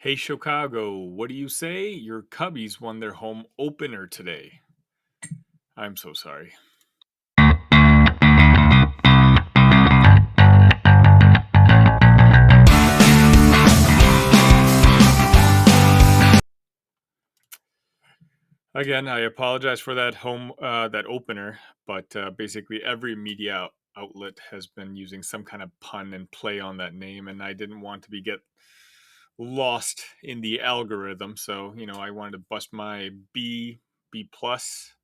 Hey Chicago, what do you say? Your Cubbies won their home opener today. I'm so sorry. Again, I apologize for that opener, but basically every outlet has been using some kind of pun and play on that name, and I didn't want to be get lost in the algorithm. So I wanted to bust my B plus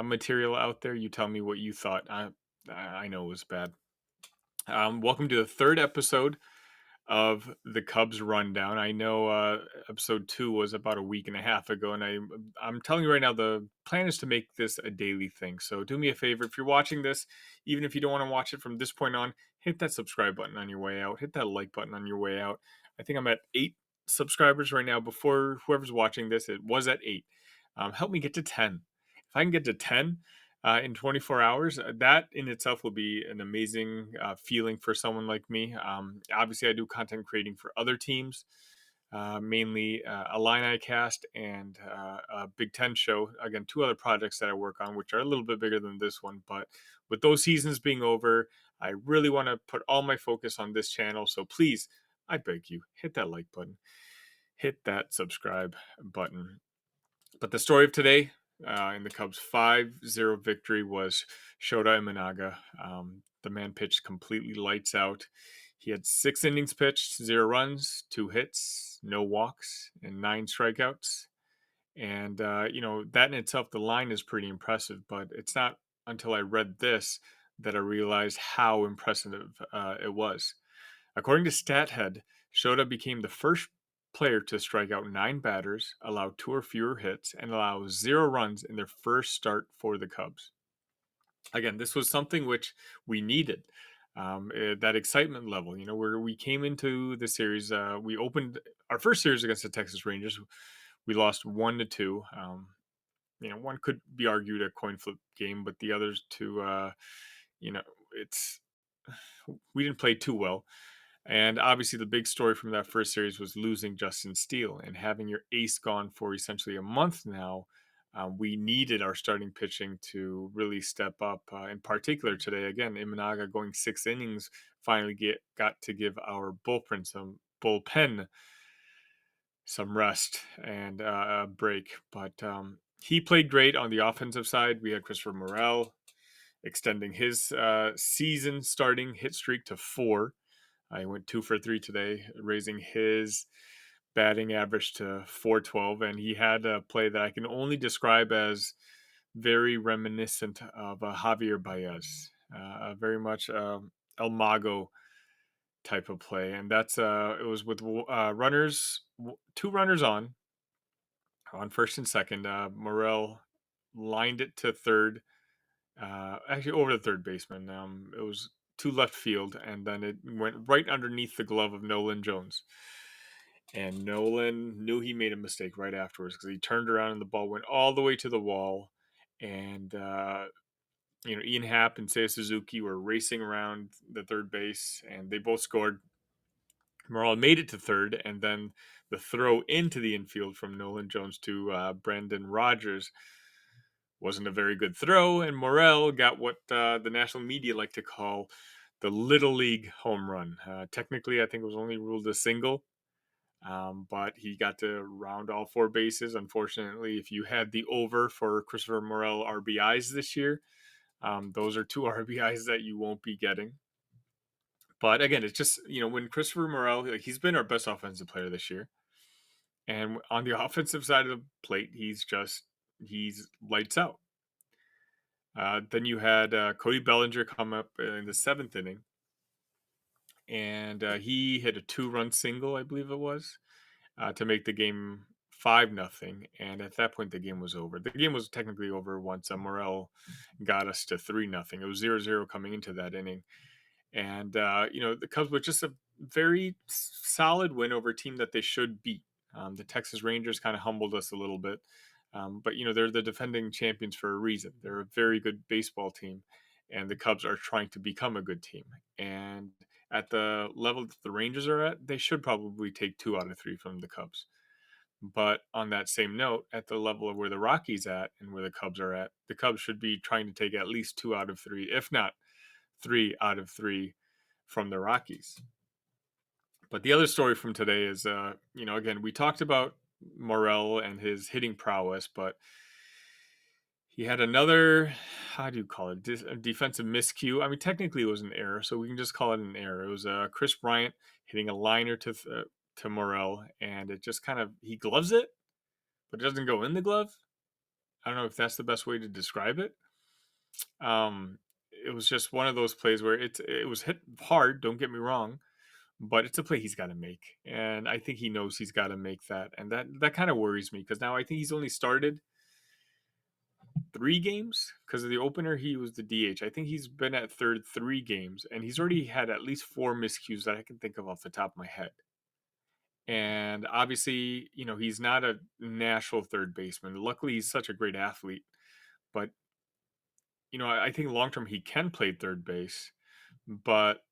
material out there. You tell me what you thought. I know it was bad. Welcome to the third episode of the Cubs rundown. I know episode 2 was about a week and a half ago, and I'm telling you right now, the plan is to make this a daily thing. So do me a favor, if you're watching this, even if you don't want to watch it from this point on, hit that subscribe button on your way out, hit that like button on your way out. I think I'm at 8 subscribers right now. Before whoever's watching this, it was at 8. Help me get to 10. If I can get to 10 in 24 hours, that in itself will be an amazing feeling for someone like me. Obviously, I do content creating for other teams, mainly Illini Cast and a Big Ten show. Again, two other projects that I work on, which are a little bit bigger than this one. But with those seasons being over, I really want to put all my focus on this channel. So please, I beg you, hit that like button, hit that subscribe button. But the story of today in the Cubs' 5-0 victory was Shoto Imanaga. The man pitched completely lights out. He had 6 innings pitched, 0 runs, 2 hits, no walks, and 9 strikeouts. And, that in itself, the line is pretty impressive, but it's not until I read this that I realized how impressive it was. According to StatHead, Shota became the first player to strike out 9 batters, allow 2 or fewer hits, and allow 0 runs in their first start for the Cubs. Again, this was something which we needed. That excitement level, where we came into the series, we opened our first series against the Texas Rangers. We lost 1-2. One could be argued a coin flip game, but the others two, it's we didn't play too well. And obviously, the big story from that first series was losing Justin Steele and having your ace gone for essentially a month now. We needed our starting pitching to really step up. In particular, today, again, Imanaga going 6 innings finally got to give our bullpen some rest and a break. But he played great on the offensive side. We had Christopher Morel extending his season starting hit streak to 4. He went 2 for 3 today, raising his batting average to 412. And he had a play that I can only describe as very reminiscent of Javier Baez, very much El Mago type of play. And it was with two runners on first and second. Morel lined it to third, actually over the third baseman. It was to left field, and then it went right underneath the glove of Nolan Jones. And Nolan knew he made a mistake right afterwards because he turned around and the ball went all the way to the wall. And Ian Happ and Seiya Suzuki were racing around the third base, and they both scored. Morel made it to third, and then the throw into the infield from Nolan Jones to Brandon Rogers wasn't a very good throw, and Morel got what the national media like to call the Little League home run. Technically, I think it was only ruled a single, but he got to round all 4 bases. Unfortunately, if you had the over for Christopher Morel RBIs this year, those are 2 RBIs that you won't be getting. But again, it's just, when Christopher Morel, like, he's been our best offensive player this year. And on the offensive side of the plate, he's lights out. Then you had Cody Bellinger come up in the 7th inning, and he hit a 2-run single, I believe it was, to make the game 5-0. And at that point, the game was over. The game was technically over once Morel got us to 3-0. It was 0-0 coming into that inning. And, the Cubs were just a very solid win over a team that they should beat. The Texas Rangers kind of humbled us a little bit. But, they're the defending champions for a reason. They're a very good baseball team, and the Cubs are trying to become a good team. And at the level that the Rangers are at, they should probably take 2 out of 3 from the Cubs. But on that same note, at the level of where the Rockies at and where the Cubs are at, the Cubs should be trying to take at least 2 out of 3, if not 3 out of 3 from the Rockies. But the other story from today is, again, we talked about Morel and his hitting prowess, but he had another, how do you call it, a defensive miscue. I mean, technically it was an error, so we can just call it an error. It was Chris Bryant hitting a liner to Morel, and it just kind of, he gloves it, but it doesn't go in the glove. I don't know if that's the best way to describe it. It was just one of those plays where it was hit hard. Don't get me wrong, but it's a play he's got to make, and I think he knows he's got to make that, and that kind of worries me because now I think he's only started 3 games because of the opener. He was the DH. I think he's been at third 3 games, and he's already had at least 4 miscues that I can think of off the top of my head. And obviously, he's not a natural third baseman. Luckily, he's such a great athlete, but I think long term he can play third base, but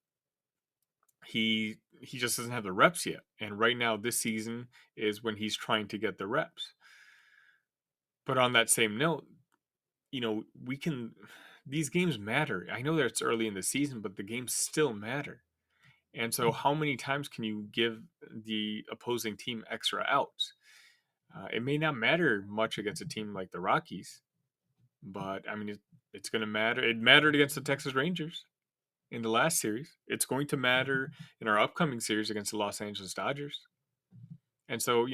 he just doesn't have the reps yet. And right now, this season is when he's trying to get the reps. But on that same note, we can these games matter. I know that it's early in the season, but the games still matter. And so how many times can you give the opposing team extra outs? It may not matter much against a team like the Rockies, but I mean, it's going to matter. It mattered against the Texas Rangers in the last series. It's going to matter in our upcoming series against the Los Angeles Dodgers. And so,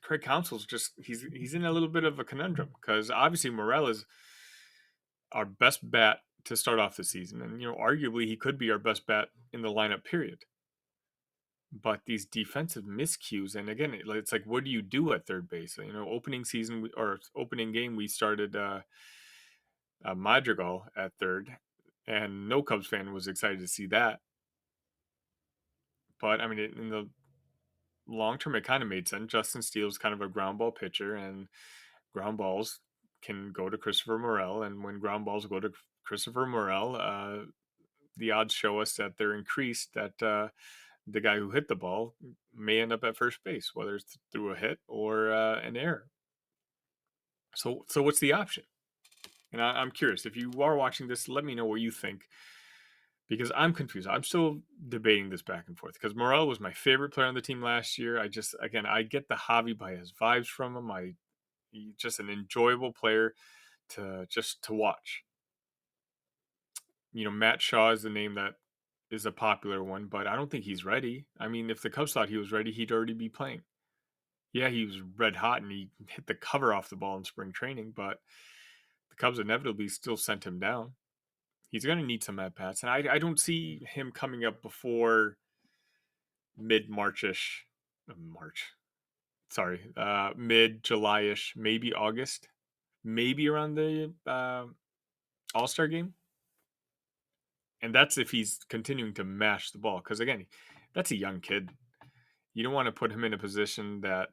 Craig Counsell's just he's in a little bit of a conundrum because obviously Morel is our best bat to start off the season, and arguably he could be our best bat in the lineup. Period. But these defensive miscues, and again, it's like, what do you do at third base? Opening season or opening game, we started Madrigal at third, and no Cubs fan was excited to see that. But I mean, in the long term, it kind of made sense. Justin Steele's kind of a ground ball pitcher, and ground balls can go to Christopher Morel. And when ground balls go to Christopher Morel, the odds show us that they're increased, that the guy who hit the ball may end up at first base, whether it's through a hit or an error. So what's the option? And I'm curious. If you are watching this, let me know what you think, because I'm confused. I'm still debating this back and forth because Morel was my favorite player on the team last year. I get the Javi by his vibes from him. He's just an enjoyable player to watch. Matt Shaw is the name that is a popular one, but I don't think he's ready. I mean, if the Cubs thought he was ready, he'd already be playing. Yeah, he was red hot and he hit the cover off the ball in spring training, but the Cubs inevitably still sent him down. He's going to need some at bats, and I don't see him coming up before mid Marchish, mid July-ish, maybe August, maybe around the All Star game. And that's if he's continuing to mash the ball, because again, that's a young kid. You don't want to put him in a position that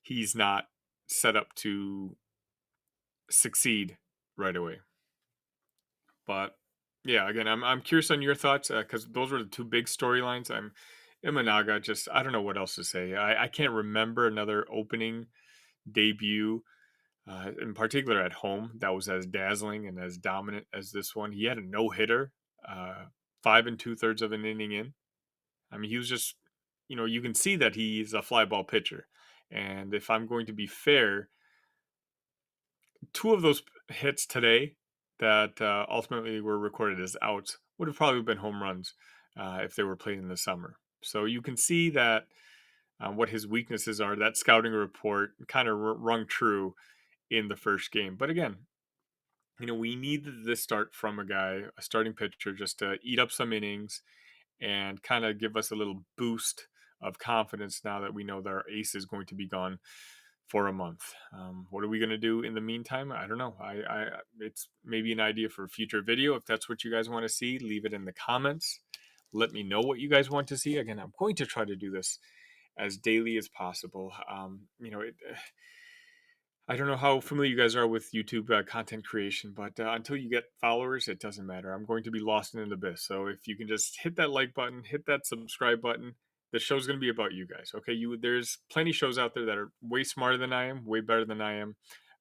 he's not set up to succeed right away. But yeah, again, I'm curious on your thoughts, because those were the 2 big storylines. Imanaga, just I don't know what else to say. I can't remember another opening debut, in particular at home, that was as dazzling and as dominant as this one. He had a no hitter, 5 2/3 of an inning in. I mean, he was just, you can see that he's a fly ball pitcher. And if I'm going to be fair, 2 of those hits today that ultimately were recorded as outs would have probably been home runs if they were played in the summer. So you can see that what his weaknesses are. That scouting report kind of rung true in the first game. But again, we needed this start from a starting pitcher, just to eat up some innings and kind of give us a little boost of confidence now that we know that our ace is going to be gone for a month. What are we going to do in the meantime? I don't know. It's maybe an idea for a future video. If that's what you guys want to see, leave it in the comments. Let me know what you guys want to see. Again, I'm going to try to do this as daily as possible. I don't know how familiar you guys are with YouTube content creation, but until you get followers, it doesn't matter. I'm going to be lost in an abyss. So if you can just hit that like button, hit that subscribe button, the show's going to be about you guys. Okay, there's plenty of shows out there that are way smarter than I am, way better than I am.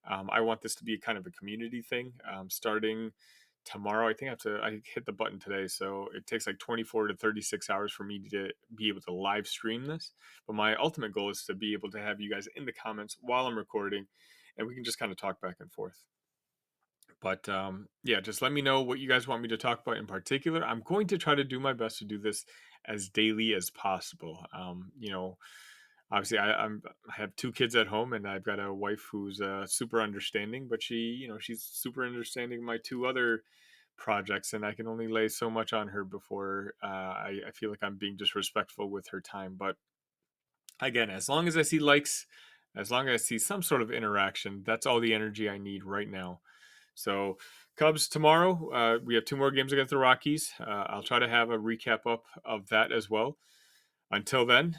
I want this to be kind of a community thing. Starting tomorrow, I think I hit the button today, so it takes like 24 to 36 hours for me to be able to live stream this. But my ultimate goal is to be able to have you guys in the comments while I'm recording, and we can just kind of talk back and forth. But yeah, just let me know what you guys want me to talk about in particular. I'm going to try to do my best to do this as daily as possible. Obviously, I have two kids at home, and I've got a wife who's super understanding, but she's super understanding my two other projects, and I can only lay so much on her before I feel like I'm being disrespectful with her time. But again, as long as I see likes, as long as I see some sort of interaction, that's all the energy I need right now. So, Cubs tomorrow. We have two more games against the Rockies. I'll try to have a recap up of that as well. Until then,